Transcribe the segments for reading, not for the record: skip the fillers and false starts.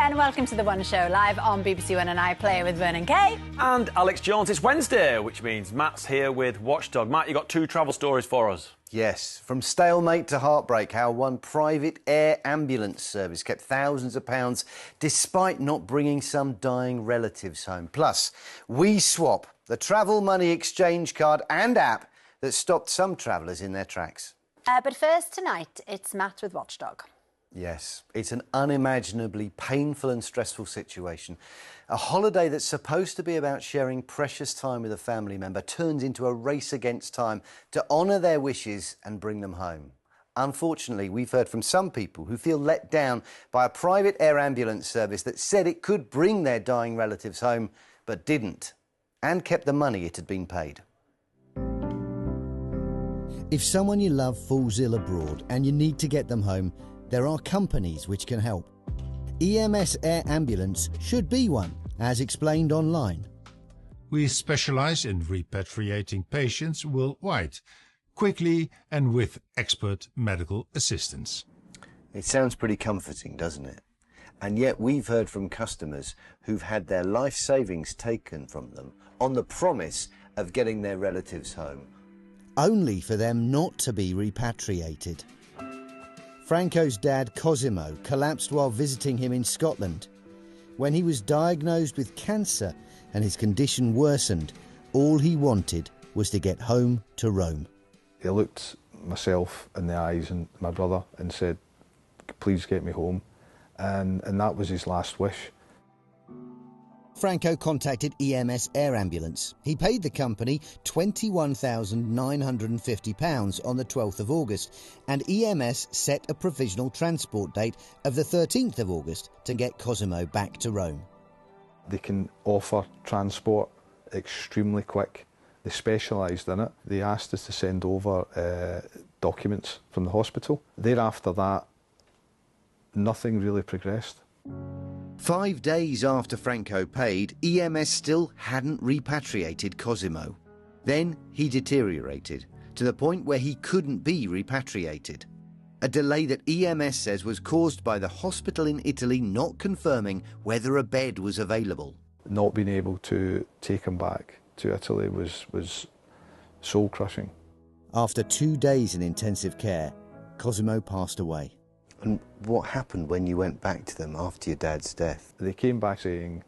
and welcome to The One Show, live on BBC One and iPlayer with Vernon Kay. And Alex Jones. It's Wednesday, which means Matt's here with Watchdog. Matt, you got two travel stories for us. Yes, from stalemate to heartbreak, how one private air ambulance service kept thousands of pounds despite not bringing some dying relatives home. Plus, We Swap, the travel money exchange card and app that stopped some travellers in their tracks. But first tonight, it's Matt with Watchdog. Yes, it's an unimaginably painful and stressful situation. A holiday that's supposed to be about sharing precious time with a family member turns into a race against time to honour their wishes and bring them home. Unfortunately, we've heard from some people who feel let down by a private air ambulance service that said it could bring their dying relatives home, but didn't, and kept the money it had been paid. If someone you love falls ill abroad and you need to get them home, there are companies which can help. EMS Air Ambulance should be one, as explained online. We specialise in repatriating patients worldwide, quickly and with expert medical assistance. It sounds pretty comforting, doesn't it? And yet we've heard from customers who've had their life savings taken from them on the promise of getting their relatives home. Only for them not to be repatriated. Franco's dad, Cosimo, collapsed while visiting him in Scotland. When he was diagnosed with cancer and his condition worsened, all he wanted was to get home to Rome. He looked myself in the eyes and my brother and said, "Please get me home." And that was his last wish. Franco contacted EMS Air Ambulance. He paid the company £21,950 on the 12th of August, and EMS set a provisional transport date of the 13th of August to get Cosimo back to Rome. They can offer transport extremely quick. They specialised in it. They asked us to send over documents from the hospital. Thereafter that, nothing really progressed. 5 days after Franco paid, EMS still hadn't repatriated Cosimo. Then he deteriorated to the point where he couldn't be repatriated. A delay that EMS says was caused by the hospital in Italy not confirming whether a bed was available. Not being able to take him back to Italy was soul-crushing. After 2 days in intensive care, Cosimo passed away. And what happened when you went back to them after your dad's death? They came back saying,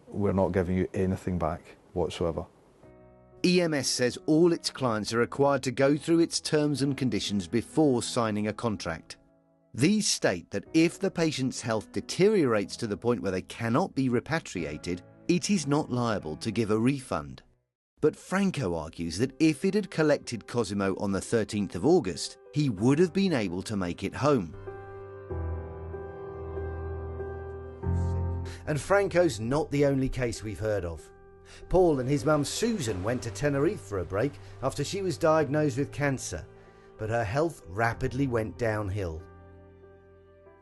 "We're not giving you anything back whatsoever." EMS says all its clients are required to go through its terms and conditions before signing a contract. These state that if the patient's health deteriorates to the point where they cannot be repatriated, it is not liable to give a refund. But Franco argues that if it had collected Cosimo on the 13th of August, he would have been able to make it home. And Franco's not the only case we've heard of. Paul and his mum Susan went to Tenerife for a break after she was diagnosed with cancer, but her health rapidly went downhill.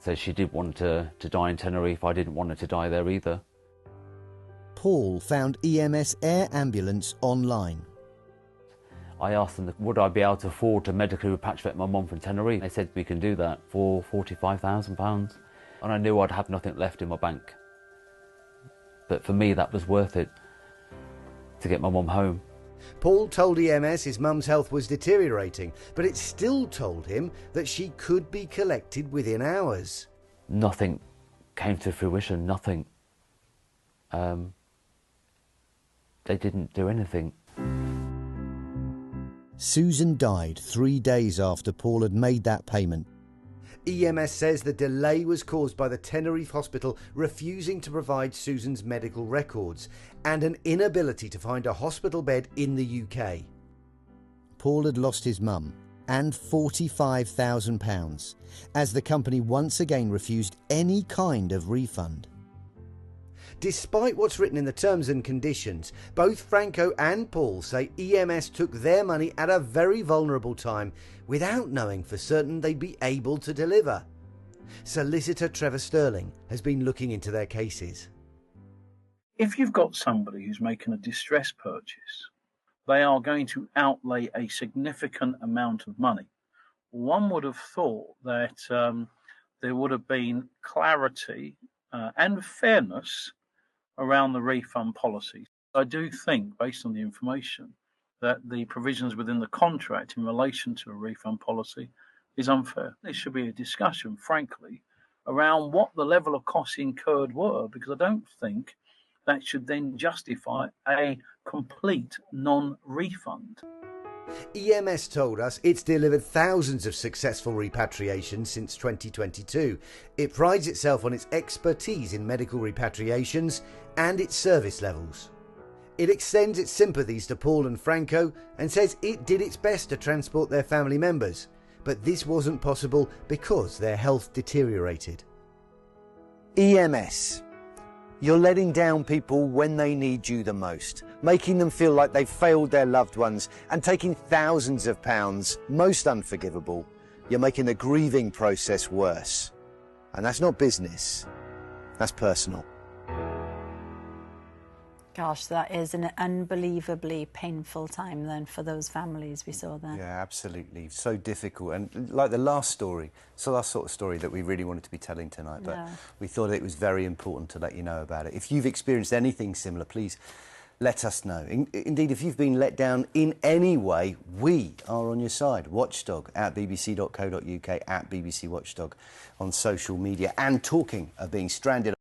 So she did want to die in Tenerife. I didn't want her to die there either. Paul found EMS Air Ambulance online. I asked them, would I be able to afford to medically repatriate my mum from Tenerife? They said we can do that for £45,000. And I knew I'd have nothing left in my bank. But for me, that was worth it, to get my mum home. Paul told EMS his mum's health was deteriorating, but it still told him that she could be collected within hours. Nothing came to fruition, nothing. They didn't do anything. Susan died 3 days after Paul had made that payment. EMS says the delay was caused by the Tenerife hospital refusing to provide Susan's medical records and an inability to find a hospital bed in the UK. Paul had lost his mum and £45,000 as the company once again refused any kind of refund. Despite what's written in the terms and conditions, both Franco and Paul say EMS took their money at a very vulnerable time without knowing for certain they'd be able to deliver. Solicitor Trevor Sterling has been looking into their cases. If you've got somebody who's making a distress purchase, they are going to outlay a significant amount of money. One would have thought that there would have been clarity and fairness around the refund policy. I do think, based on the information, that the provisions within the contract in relation to a refund policy is unfair. There should be a discussion, frankly, around what the level of costs incurred were, because I don't think that should then justify a complete non-refund. EMS told us it's delivered thousands of successful repatriations since 2022. It prides itself on its expertise in medical repatriations and its service levels. It extends its sympathies to Paul and Franco and says it did its best to transport their family members, but this wasn't possible because their health deteriorated. EMS. You're letting down people when they need you the most, making them feel like they've failed their loved ones and taking thousands of pounds, most unforgivable. You're making the grieving process worse. And that's not business, that's personal. Gosh, that is an unbelievably painful time then for those families we saw there. Yeah, absolutely. So difficult. And like the last story, it's the last sort of story that we really wanted to be telling tonight, but we thought it was very important to let you know about it. If you've experienced anything similar, please let us know. Indeed, if you've been let down in any way, we are on your side. Watchdog at bbc.co.uk, at BBC Watchdog on social media. And talking of being stranded